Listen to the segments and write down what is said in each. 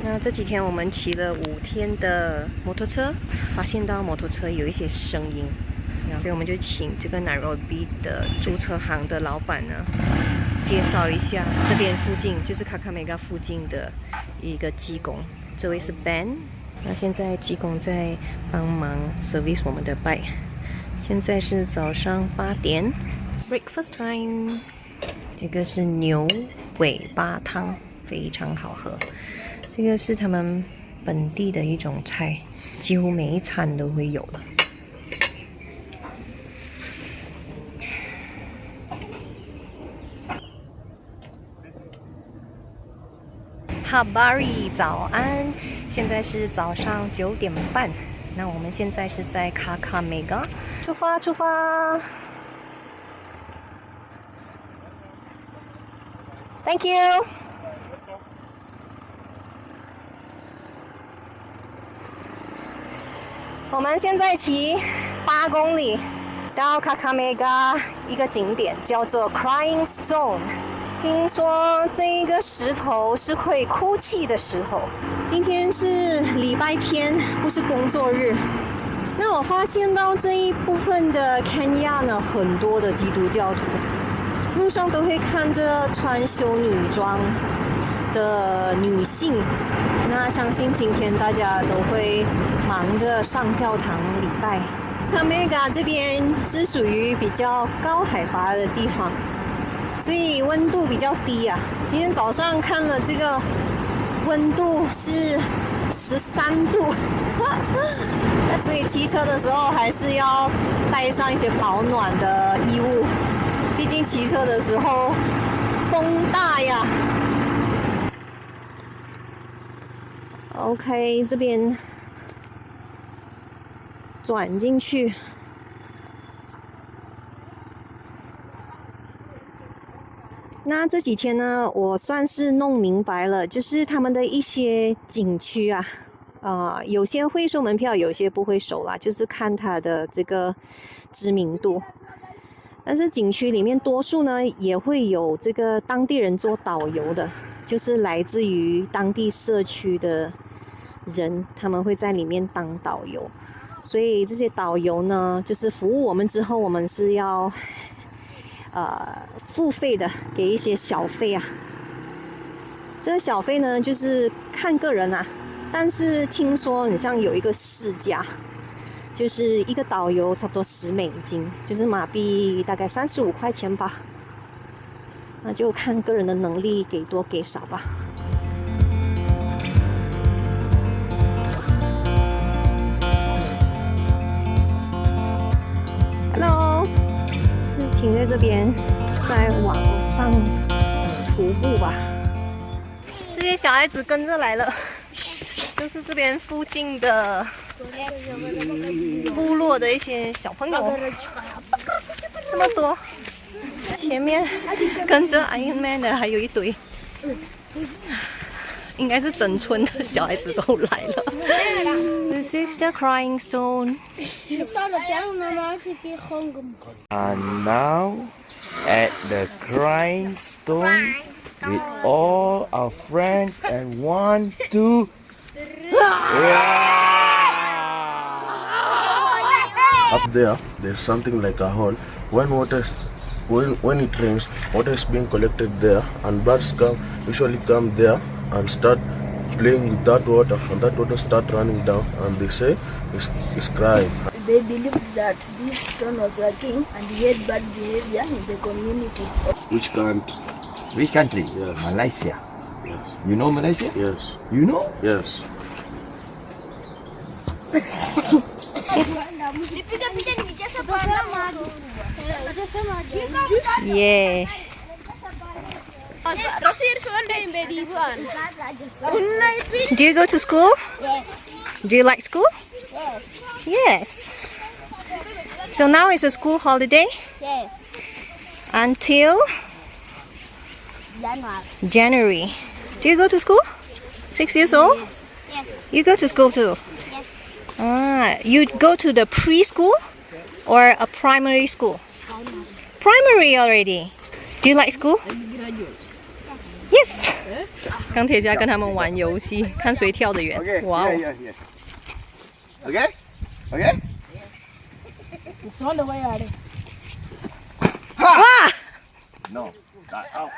那这几天我们骑了5天的摩托车，发现到摩托车有一些声音，所以我们就请这个 Nairobi 的租车行的老板呢，介绍一下这边附近，就是卡卡梅嘎附近的一个技工。这位是 Ben， 那现在技工在帮忙 service 我们的 bike。现在是早上8点 ，breakfast time。这个是牛尾巴汤，非常好喝。这个是他们本地的一种菜，几乎每一餐都会有的。Habari 早安，现在是早上9点半。那我们现在是在卡卡梅嘎，出发出发 ！Thank you。我们现在骑8公里到卡卡梅嘎一个景点，叫做 Crying Stone。听说这个石头是会哭泣的石头。今天是礼拜天，不是工作日。那我发现到这一部分的 Kenya 呢，很多的基督教徒，路上都会看着穿修女装的女性。那相信今天大家都会忙着上教堂礼拜。卡梅嘎这边是属于比较高海拔的地方，所以温度比较低啊。今天早上看了这个温度是13度，所以骑车的时候还是要带上一些保暖的衣物，毕竟骑车的时候风大呀。OK， 这边转进去。那这几天呢，我算是弄明白了，就是他们的一些景区啊，有些会收门票，有些不会收啦，就是看它的这个知名度。但是景区里面多数呢也会有这个当地人做导游的，就是来自于当地社区的人，他们会在里面当导游。所以这些导游呢，就是服务我们之后，我们是要付费的，给一些小费啊。这个小费呢，就是看个人啊，但是听说很像有一个市价，就是一个导游差不多10美金，就是马币大概35块钱吧。那就看个人的能力，给多给少吧。Hello， 是停在这边，再往上徒步吧。这些小孩子跟着来了，就是这边附近的部落的一些小朋友，这么多。前面跟着 Iron Man 的还有一堆，应该是整村的小孩子都来了。This is the Crying Stone. And now at the Crying Stone with all our friends and 1, 2, Up there, there's something like a hole. When it rains, water is being collected there, and birds usually come there and start playing with that water, and that water start running down, and they say it's crying. They believed that this stone was a king and he had bad behavior in the community. Which country? Which country? Yes. Malaysia. Yes. You know Malaysia? Yes. You know? Yes. Yeah. Do you go to school? Yes. Do you like school? Yes. Yes. So now it's a school holiday Yes. until January. Do you go to school? 6 years old? Yes. You go to school too? Yes. You go to the preschool or a primary school? Primary already. Do you like school? Yes， 钢铁侠跟他们玩游戏，看谁跳得远。 Okay. 哇哦 Yeah, yeah, yeah. Okay. Okay. It's all the way out. 哇！ No. Out.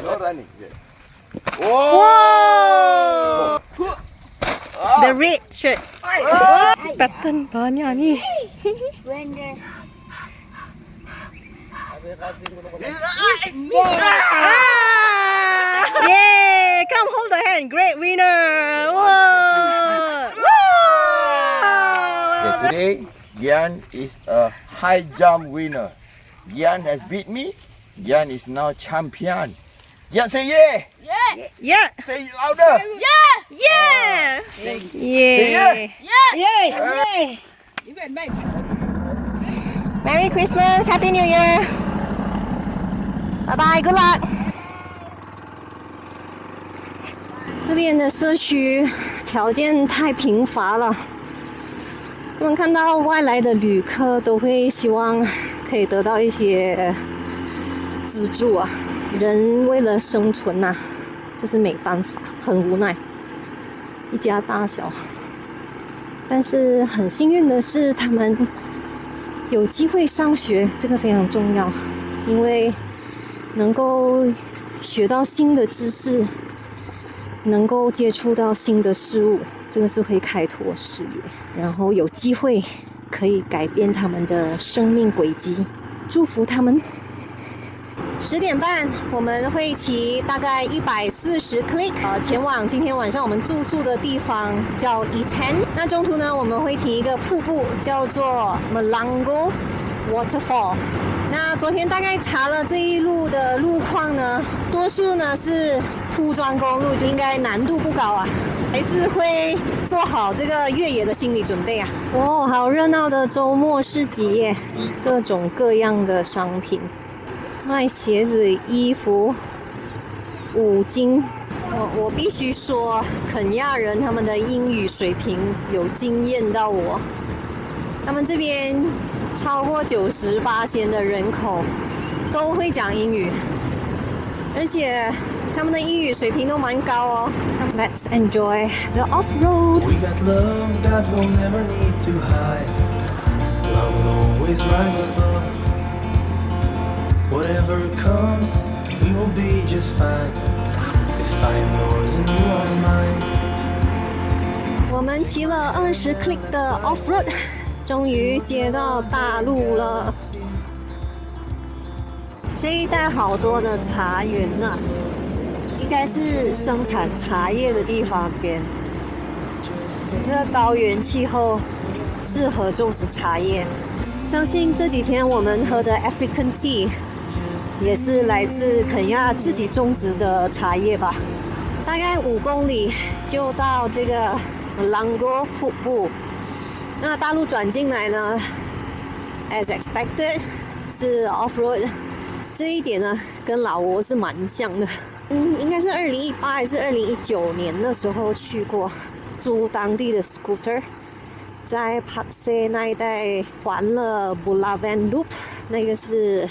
No running. Yeah. Wow! The red shirt. Pattern banyak ni. When the Yay! Come hold the hand. Great winner. Whoa! Okay, today, Gian is a high jump winner. Gian has beat me. Gian is now champion. Gian say yeah. Yeah. Say louder. Yeah. Yeah. Yay. Merry Christmas. Happy New Year. Bye bye. Good luck. 这边的社区条件太贫乏了，我们看到外来的旅客都会希望可以得到一些资助啊。人为了生存呐，这是没办法，很无奈，一家大小。但是很幸运的是，他们有机会上学，这个非常重要，因为能够学到新的知识。能够接触到新的事物，这个是会开拓视野，然后有机会可以改变他们的生命轨迹，祝福他们。10点半我们会骑大概140 click 前往今天晚上我们住宿的地方叫 Iten。那中途呢，我们会停一个瀑布，叫做 Melanggo Waterfall。那昨天大概查了这一路的路况呢，多数呢是铺装公路，就应该难度不高啊，还是会做好这个越野的心理准备啊。哦，好热闹的周末市集耶，各种各样的商品，卖鞋子、衣服、五金。我必须说，肯亚人他们的英语水平有惊艳到我，他们这边超过98%的人口都会讲英语，而且他们的英语水平都蛮高哦。Let's enjoy the off-road. We got love that we'll never need to hide. Love will always rise above. Whatever comes, we will be just fine. If I'm yours and you are mine. 我们骑了20 click 的 off-road， 终于接到大路了。这一带好多的茶园啊，应该是生产茶叶的地方边。这个高原气候适合种植茶叶，相信这几天我们喝的 African Tea 也是来自肯亚自己种植的茶叶吧。大概5公里就到这个 Melanggo 瀑布。那大路转进来呢 ，as expected 是 off-road。这一点呢，跟老挝是蛮像的。应该是2018还是2019年的时候去过，租当地的 scooter， 在帕塞那一带环了 Bulawan Loop， 那个是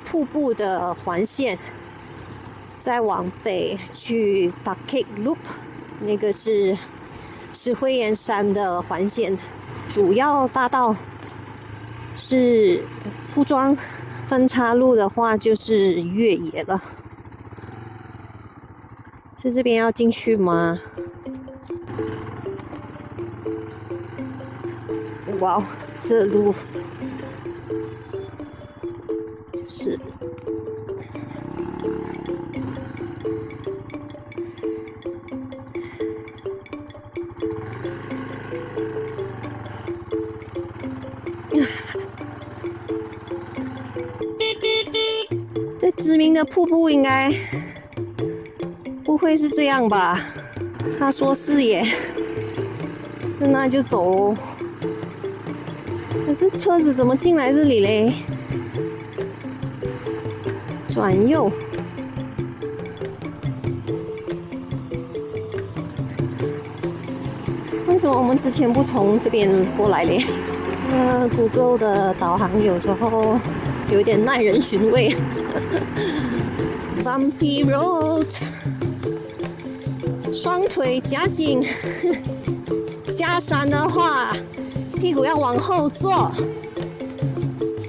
瀑布的环线，再往北去 Takek Loop， 那个是石灰岩山的环线。主要大道是铺装。分岔路的话就是越野了，是这边要进去吗？哇，这路是这知名的瀑布应该不会是这样吧？他说是耶，是那就走咯。可是车子怎么进来这里嘞？转右，为什么我们之前不从这边过来嘞？Google 的导航有时候有一点耐人寻味。Bumpy road， 双腿夹紧，下山的话屁股要往后坐。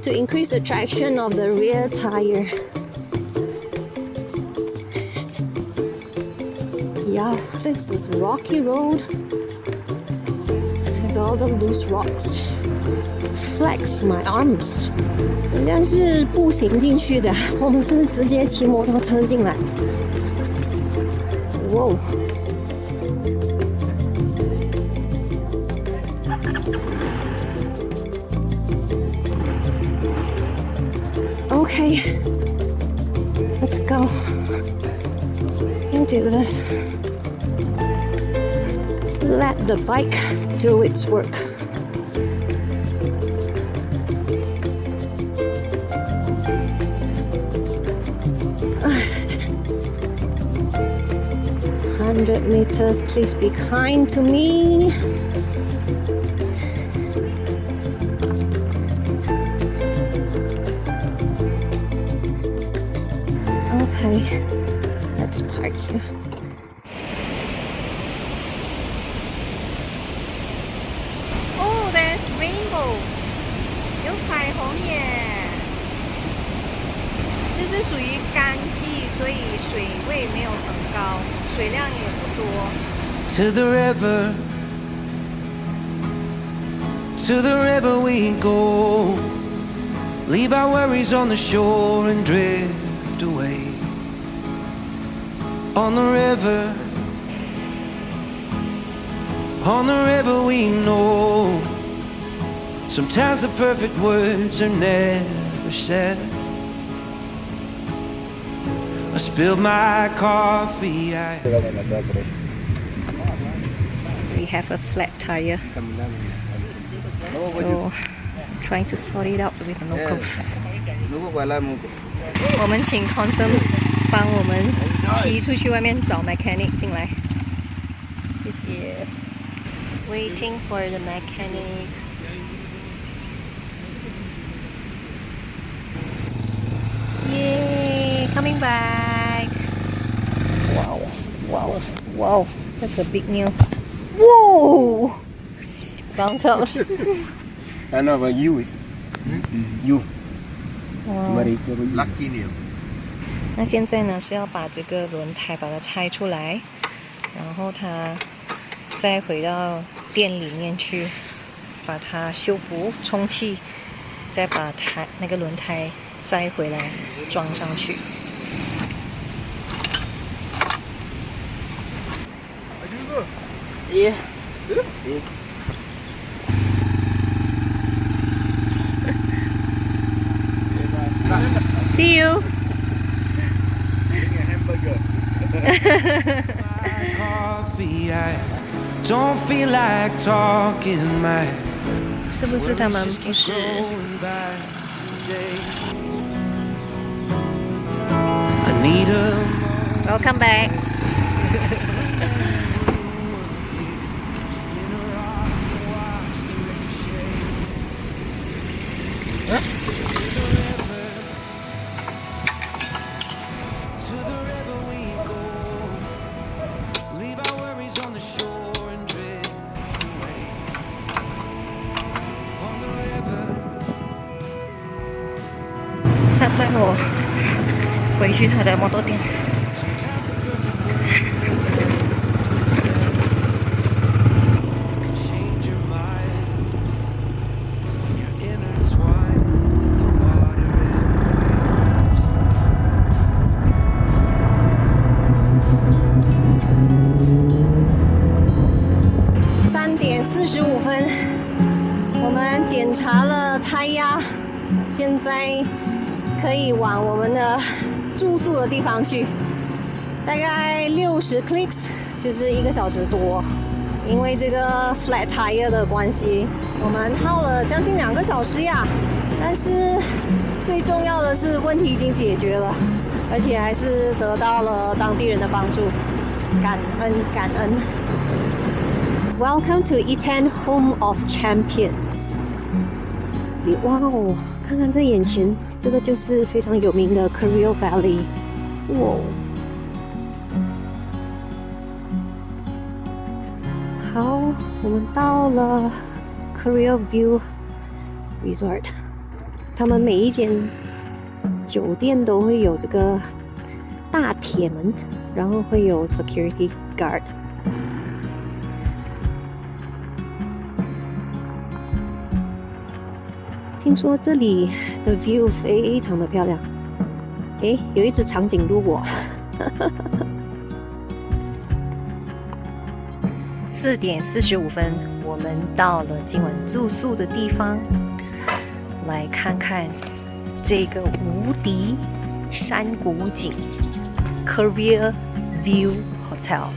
To increase the traction of the rear tire. Yeah, this is rocky road. It's all the loose rocks. Flex my arms. 人家是步行进去的，我们是直接骑摩托车进来。哇！ Okay, let's go and do this. Let the bike do its work. "100 meters, please be kind to me." Okay, let's park here. Oh, there's rainbow. 有彩虹耶！这是属于干季，所以水位没有很高，水量也不多。To the river we go. Leave our worries on the shore and drift away. On the river we know. Sometimes the perfect words are never said. I spilled my coffee. We have a flat tire, so trying to sort it out with the locals. 我们请 Consum 帮我们骑出去外面找 mechanic 进来，谢谢。Waiting for the mechanic. Yay! Coming back. Wow! Wow! Wow! That's a big nail. Whoa! Bounce out. I know, but you is you. Wow. Lucky nail. 那现在呢是要把这个轮胎把它拆出来，然后它再回到店里面去把它修补、充气，再把那个轮胎摘回来装上去。Yeah. See you. Coffee, I don't feel like talking. My 是不是他们不是 going by today. I need a？Welcome back. To the river we go. Leave our worries on the shore and drift away. On the river. 他载我回去他的摩托店。You can change your mind when you're intertwined with the water and the waves. 3点45分，我们检查了胎压，现在可以往我们的住宿的地方去，大概60 clicks， 就是1个小时多。因为这个 flat tire 的关系，我们耗了将近2个小时呀。但是最重要的是问题已经解决了，而且还是得到了当地人的帮助，感恩感恩。Welcome to Eton Home of Champions。哇哦，看看这眼前，这个就是非常有名的 Carril Valley。哇，好，我们到了 Carril View Resort。他们每一间酒店都会有这个大铁门，然后会有 security guard。听说这里的 view 非常的漂亮。诶，有一只长颈鹿我。4点45分，我们到了今晚住宿的地方，来看看这个无敌山谷景 Carril View Hotel。